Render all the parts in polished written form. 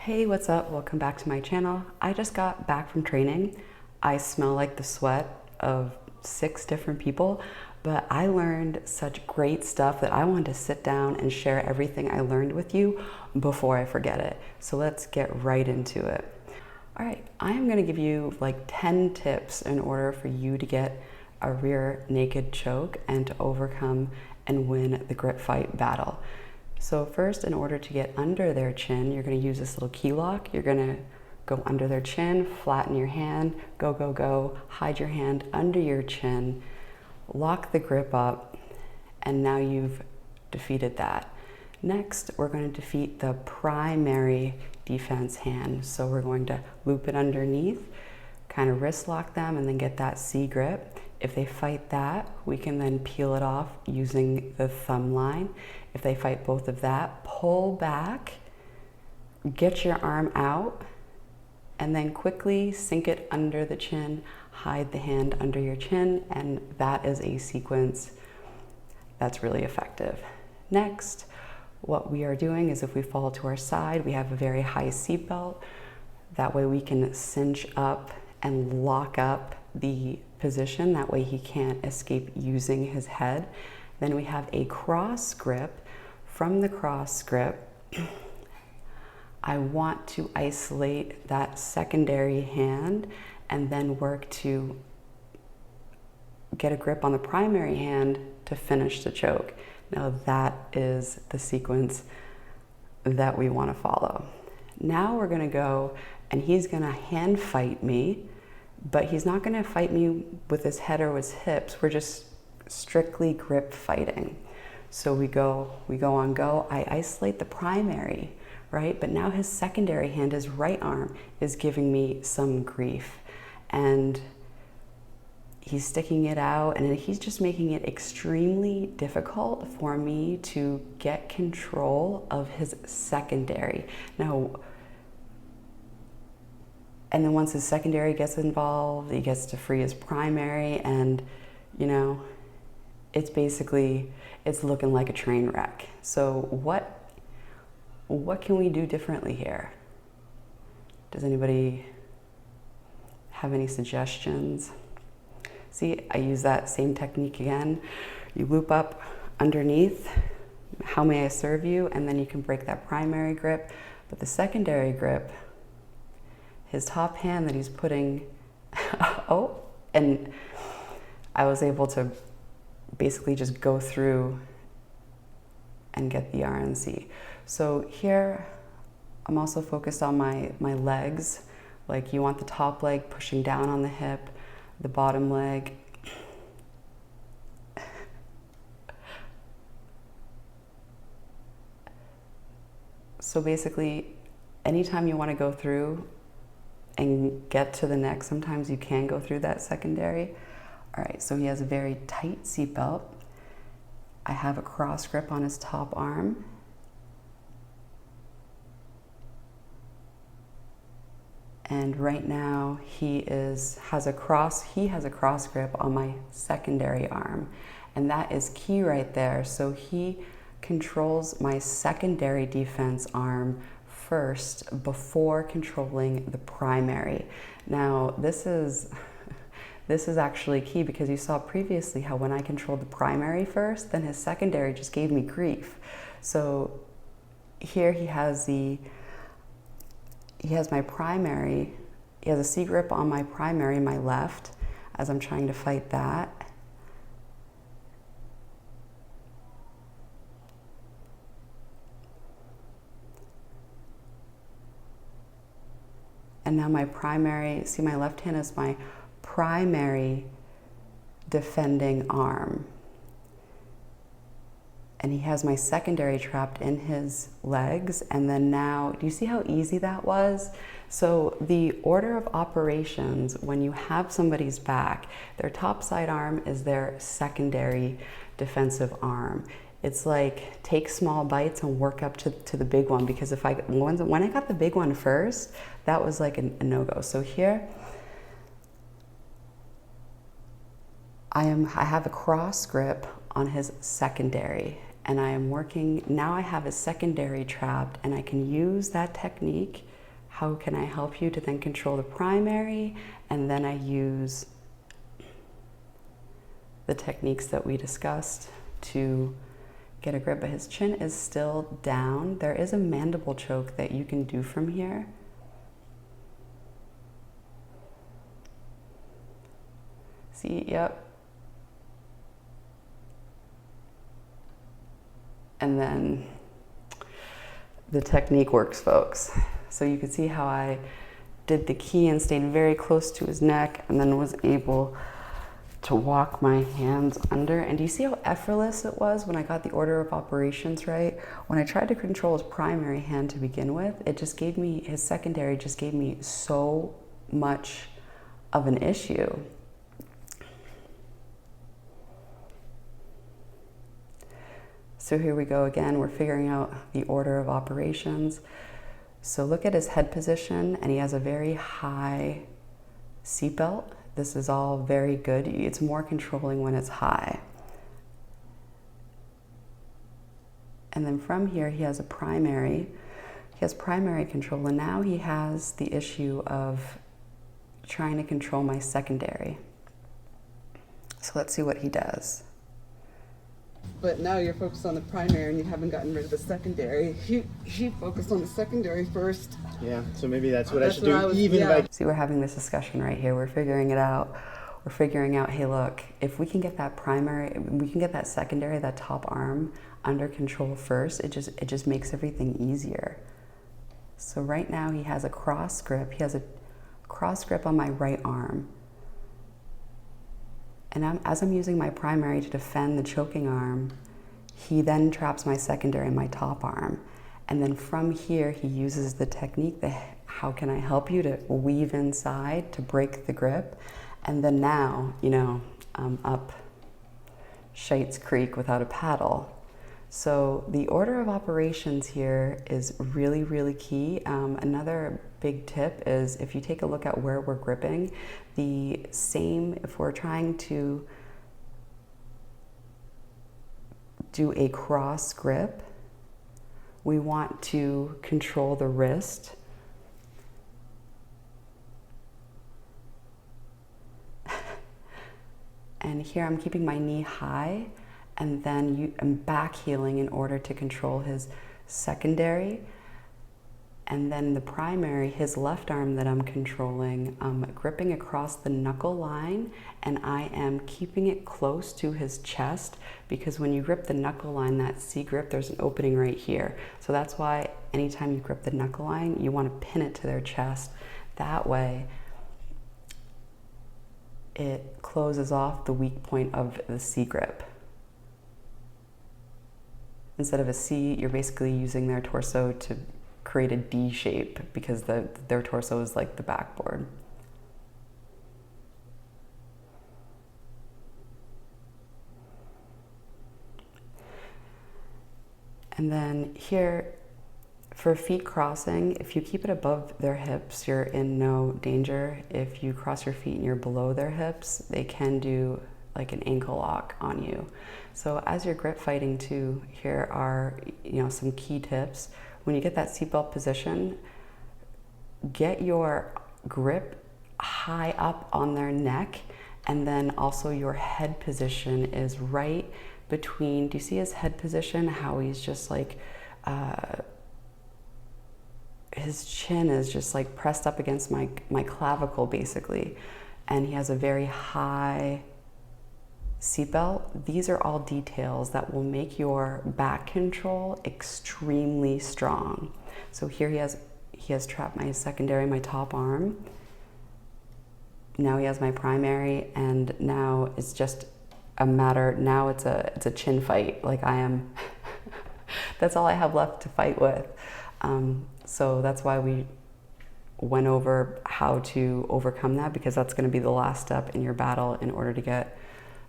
Hey, what's up? Welcome back to my channel. I just got back from training. I smell like the sweat of 6 different people, but I learned such great stuff that I wanted to sit down and share everything I learned with you before I forget it. So let's get right into it. All right, I am gonna give you like 10 tips in order for you to get a rear naked choke and to overcome and win the grip fight battle. So first, in order to get under their chin, you're going to use this little key lock. You're going to go under their chin, flatten your hand, go, go, go, hide your hand under your chin, lock the grip up, and now you've defeated that. Next, we're going to defeat the primary defense hand. So we're going to loop it underneath, kind of wrist lock them, and then get that C grip. If they fight that, we can then peel it off using the thumb line. If they fight both of that, pull back, get your arm out, and then quickly sink it under the chin, hide the hand under your chin, and that is a sequence that's really effective. Next, what we are doing is if we fall to our side, we have a very high seatbelt. That way we can cinch up and lock up the position. That way he can't escape using his head. Then we have a cross grip. From the cross grip, I want to isolate that secondary hand and then work to get a grip on the primary hand to finish the choke. Now that is the sequence that we want to follow. Now we're going to go and he's going to hand fight me, but he's not going to fight me with his head or his hips. We're just strictly grip fighting. So we go on go. I isolate the primary, right? But now his secondary hand, his right arm, is giving me some grief. And he's sticking it out and he's just making it extremely difficult for me to get control of his secondary. Now, and then once his secondary gets involved, he gets to free his primary, and you know, it's looking like a train wreck. So what can we do differently here? Does anybody have any suggestions? See, I use that same technique again. You loop up underneath, how may I serve you? And then you can break that primary grip. But the secondary grip, his top hand that he's putting, oh, and I was able to basically just go through and get the RNC. So here, I'm also focused on my legs. Like you want the top leg pushing down on the hip, the bottom leg. So basically, anytime you want to go through and get to the neck, sometimes you can go through that secondary. All right, so he has a very tight seatbelt. I have a cross grip on his top arm. And right now he has a cross grip on my secondary arm. And that is key right there. So he controls my secondary defense arm first before controlling the primary. Now this is actually key because you saw previously how when I controlled the primary first, then his secondary just gave me grief. So here he has my primary, he has a C grip on my primary, my left, as I'm trying to fight that. And now my primary, see my left hand is my primary defending arm. And he has my secondary trapped in his legs. And then now, do you see how easy that was? So the order of operations, when you have somebody's back, their top side arm is their secondary defensive arm. It's like take small bites and work up to the big one, because when I got the big one first, that was like a no-go. So here, I have a cross grip on his secondary, and I am working, now I have a secondary trapped, and I can use that technique. How can I help you to then control the primary? And then I use the techniques that we discussed to get a grip, but his chin is still down. There is a mandible choke that you can do from here. See, yep. And then the technique works, folks. So you can see how I did the key and stayed very close to his neck, and then was able to walk my hands under. And do you see how effortless it was when I got the order of operations right? When I tried to control his primary hand to begin with, it just gave me, his secondary just gave me so much of an issue. So here we go again, we're figuring out the order of operations. So look at his head position, and he has a very high seatbelt. This is all very good. It's more controlling when it's high. And then from here, he has a primary. He has primary control, and now he has the issue of trying to control my secondary. So let's see what he does. But now you're focused on the primary and you haven't gotten rid of the secondary. He focused on the secondary first. Yeah, so maybe that's what I should do, even if I... See, we're having this discussion right here. We're figuring it out. We're figuring out, hey, look, if we can get that primary, we can get that secondary, that top arm under control first, it just makes everything easier. So right now he has a cross grip. He has a cross grip on my right arm. And as I'm using my primary to defend the choking arm, he then traps my secondary in my top arm. And then from here, he uses the technique, the how can I help you, to weave inside to break the grip. And then now, you know, I'm up Schitt's Creek without a paddle. So the order of operations here is really, really key. Another big tip is if you take a look at where we're gripping, the same, if we're trying to do a cross grip, we want to control the wrist. And here I'm keeping my knee high, and then I'm back heeling in order to control his secondary. And then the primary, his left arm that I'm controlling, gripping across the knuckle line, and I am keeping it close to his chest, because when you grip the knuckle line, that C grip, there's an opening right here. So that's why anytime you grip the knuckle line, you want to pin it to their chest. That way, it closes off the weak point of the C grip. Instead of a C, you're basically using their torso to create a D shape, because their torso is like the backboard. And then here, for feet crossing, if you keep it above their hips, you're in no danger. If you cross your feet and you're below their hips, they can do like an ankle lock on you. So as you're grip fighting too, here are, you know, some key tips. When you get that seatbelt position, get your grip high up on their neck, and then also your head position is right between, do you see his head position? How he's just like, his chin is just like pressed up against my clavicle basically. And he has a very high seatbelt. These are all details that will make your back control extremely strong. So here he has trapped my secondary, my top arm. Now he has my primary, and now it's just a matter, now it's a chin fight. Like I am, that's all I have left to fight with. So that's why we went over how to overcome that, because that's going to be the last step in your battle in order to get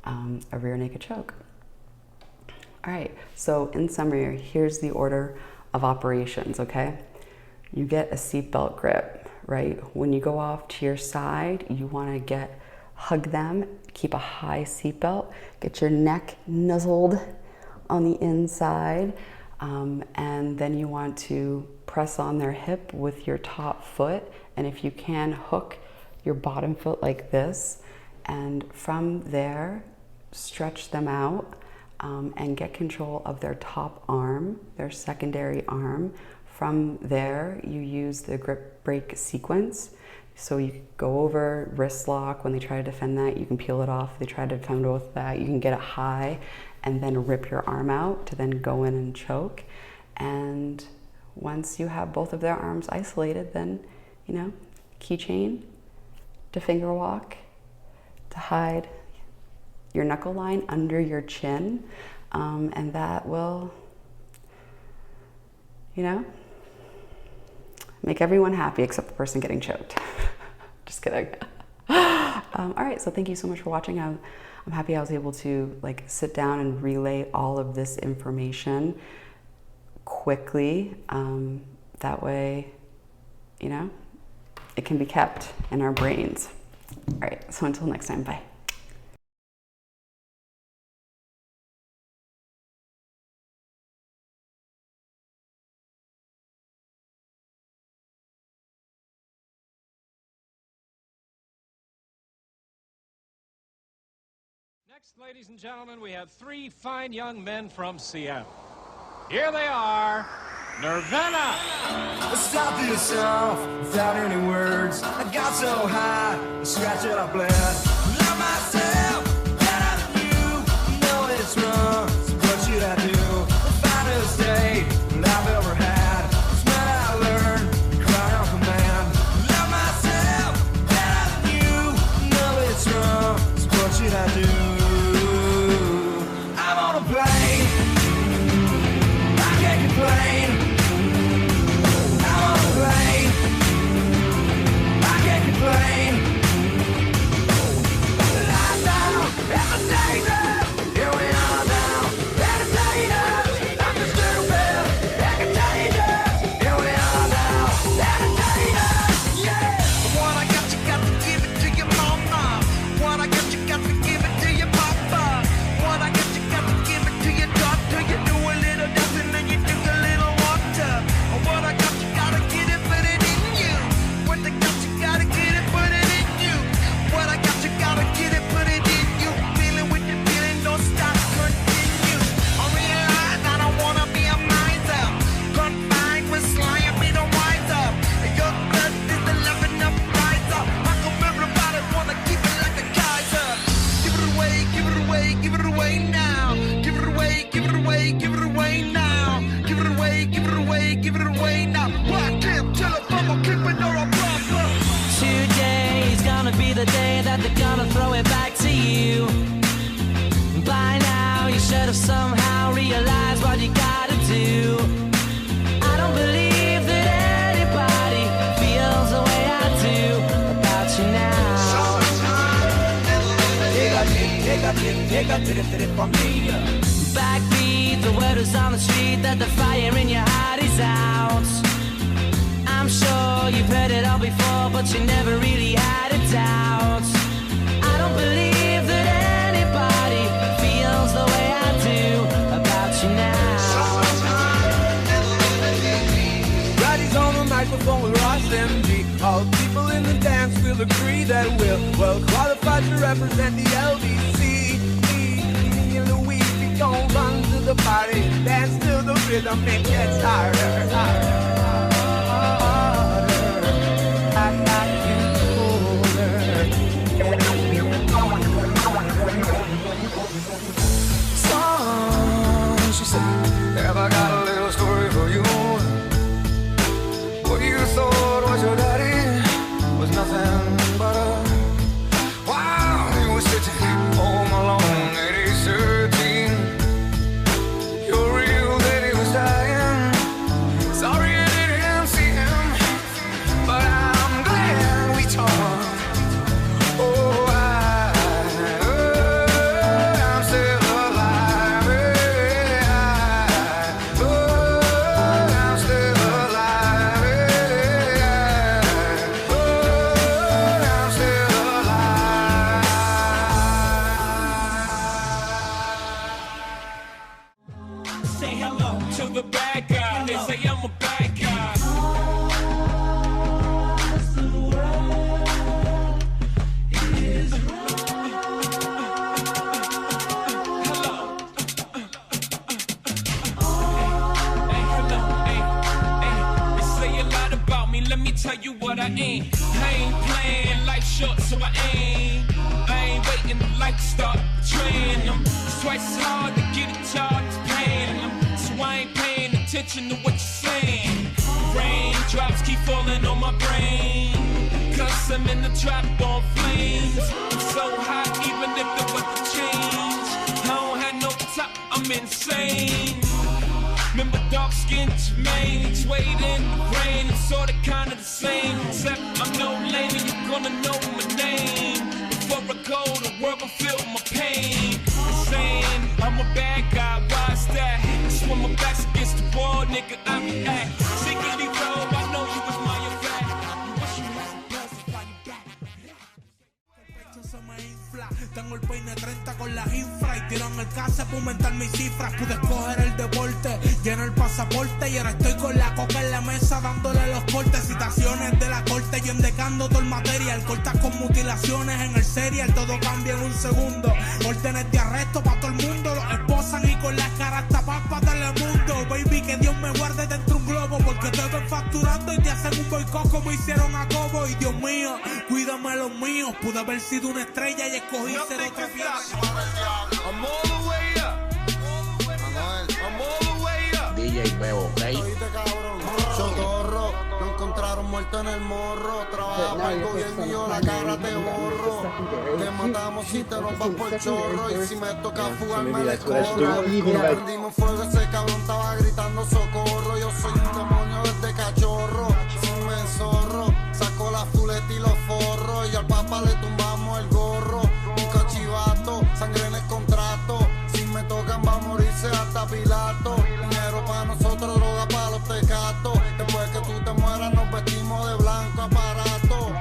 a rear naked choke. All right, so in summary, here's the order of operations, okay? You get a seatbelt grip, right? When you go off to your side, you want to hug them, keep a high seatbelt, get your neck nuzzled on the inside, and then you want to press on their hip with your top foot, and if you can, hook your bottom foot like this, and from there stretch them out and get control of their top arm, their secondary arm. From there you use the grip break sequence. So you go over wrist lock. When they try to defend that, you can peel it off. They try to defend with that, you can get it high and then rip your arm out to then go in and choke. And once you have both of their arms isolated, then, you know, keychain to finger walk to hide your knuckle line under your chin. And that will, you know, make everyone happy except the person getting choked. Just kidding. All right, so thank you so much for watching. I'm happy I was able to like sit down and relay all of this information quickly. That way, you know, it can be kept in our brains. All right, so until next time, bye. Next, ladies and gentlemen, we have three fine young men from Seattle. Here they are, Nirvana. Stop yourself without any words. I got so high, I scratched it, I bled. Love myself better than you. Know it's wrong, so what should I do? The finest day I've ever had. It's when I learned, cry on command. Love myself better than you. Know it's wrong, so what should I do? I'm on a plane, I can't complain. I'm on a plane, I can't complain. Lie down at my station, here we are now, entertainers. I'm just stupid, entertainers. Here we are now, entertainers. Yeah. What I got, you got to give it to your mama. What I got, you got to give it to your papa. What I got, you got to give it to your doctor. You do a little dancing and you drink a little water. What I got, you gotta get it, put it in you. What I got, you gotta get it, put it in you. What I got, you gotta get it, put it in you. Feeling with the feeling, don't stop, continue. I realize I don't wanna be a miser. Confined with slime, me don't wise up. Your blood is the level up, rise up. How come everybody wanna keep it like a Kaiser? Give it away, give it away, give it away now. Give it away, give it away, give it away now. Give it away, give it away, give it away now. Why can't tell if I'm a keep it or a problem? Today is gonna be the day that they're gonna throw it back to you. By now you should have somehow realized what you gotta do. I don't believe that anybody feels the way I do about you now. Backbeat, the word is on the street that the fire in your heart is out. I'm sure you've heard it all before, but you never really had a doubt. I don't believe that anybody feels the way I do about you now. Roddy's on the microphone with Ross MG. All the people in the dance will agree that we're well qualified to represent the LBC. Me and Louis, we gon' run to the party, dance to the rhythm, it gets harder, harder. I got you colder. Song, she said, have I got a little story for you? What you thought was your daddy was nothing but a while you were sitting home alone at age 13. Your real daddy was dying. Sorry, it brain. Let me tell you what I ain't. I ain't playing life short, so I ain't waiting to life to start betraying them. It's twice as hard to get a job as paying them. So I ain't paying attention to what you're saying. Raindrops keep falling on my brain, cause I'm in the trap on flames. I'm so hot even if the weather change. I don't have no top, I'm insane. Remember dark skinned Jermaine, swayed in the rain. It's sorta kinda the same, except I'm no lame and you're gonna know my name. Before I go, the world gon' feel my pain. Insane, I'm a bad guy, why's that? It's when my back's against the wall, nigga, I react. Secretly roll, I know you admire that. You wish you had some buzz to fly you back. Se me infla, tengo el peine 30 con las infra y tiran el case para aumentar mis cifras. Pude escoger el deporte, lleno el pasaporte y ahora estoy con la coca en la mesa dándole los cortes. Citaciones de la corte y endecando todo el material. Cortas con mutilaciones en el serial, todo cambia en un segundo. Órdenes de arresto para todo el mundo, los esposan y con las caras tapadas para Telemundo. Baby, que Dios me guarde dentro un globo, porque te ven facturando y te hacen un boicot como hicieron a Cobo. Y Dios mío, cuídame los míos. Pude haber sido una estrella y escogí ser otra pieza. I'm all the way up. I'm all the way up. DJ Bebo, ¿ok? Socorro, lo encontraron muerto en el morro. Trabaja para el gobierno y yo la cara te borro. Te matamos si te nos vas por chorro. Y si me toca fugarme le corro. Prendimos fuego, ese cabrón estaba gritando socorro. Yo soy un demonio desde cachorro. Si me enzorro, saco la fuleta y los forros. Y al papá le tumbamos el gorro. Un cachivato, sangre en el contrato. Si me tocan va a morirse hasta Pilato. Dinero para nosotros, droga para los tecatos. Después que tú te mueras nos vestimos de blanco aparato.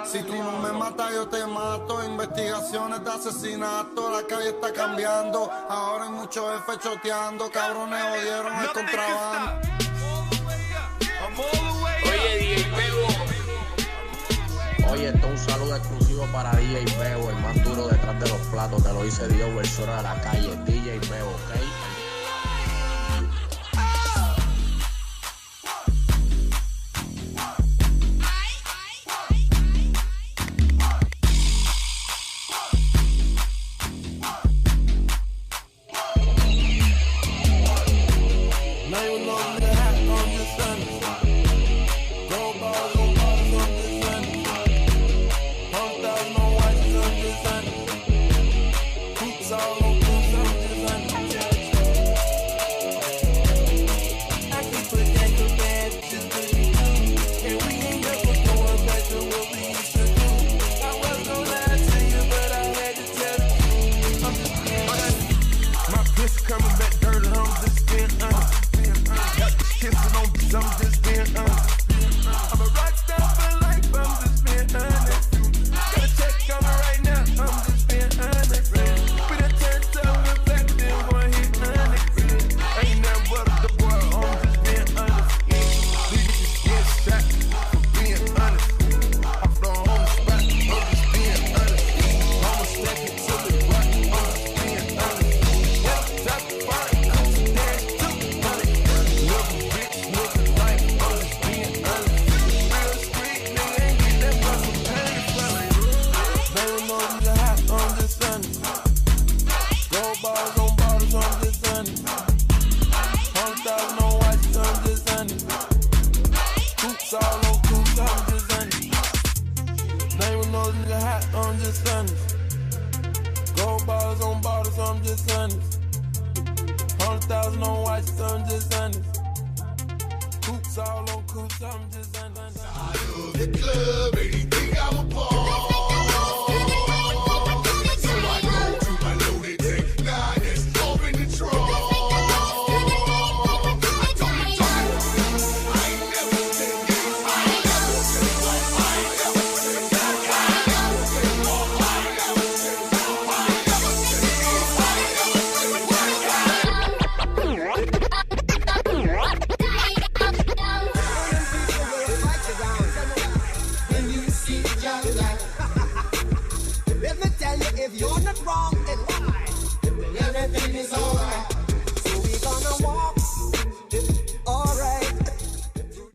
Si tú no me matas yo te mato. Investigaciones de asesinato. La calle está cambiando. Ahora hay muchos jefes choteando. Cabrones jodieron el contrabando. Oye, DJ Bebo. Oye, esto es un saludo exclusivo para DJ Bebo, el más duro detrás de los platos. Te lo dice Dios, versión de la calle. DJ Bebo, ¿ok? 100,000 on watch, so I'm just honest. Coops all on coops, I'm just honest.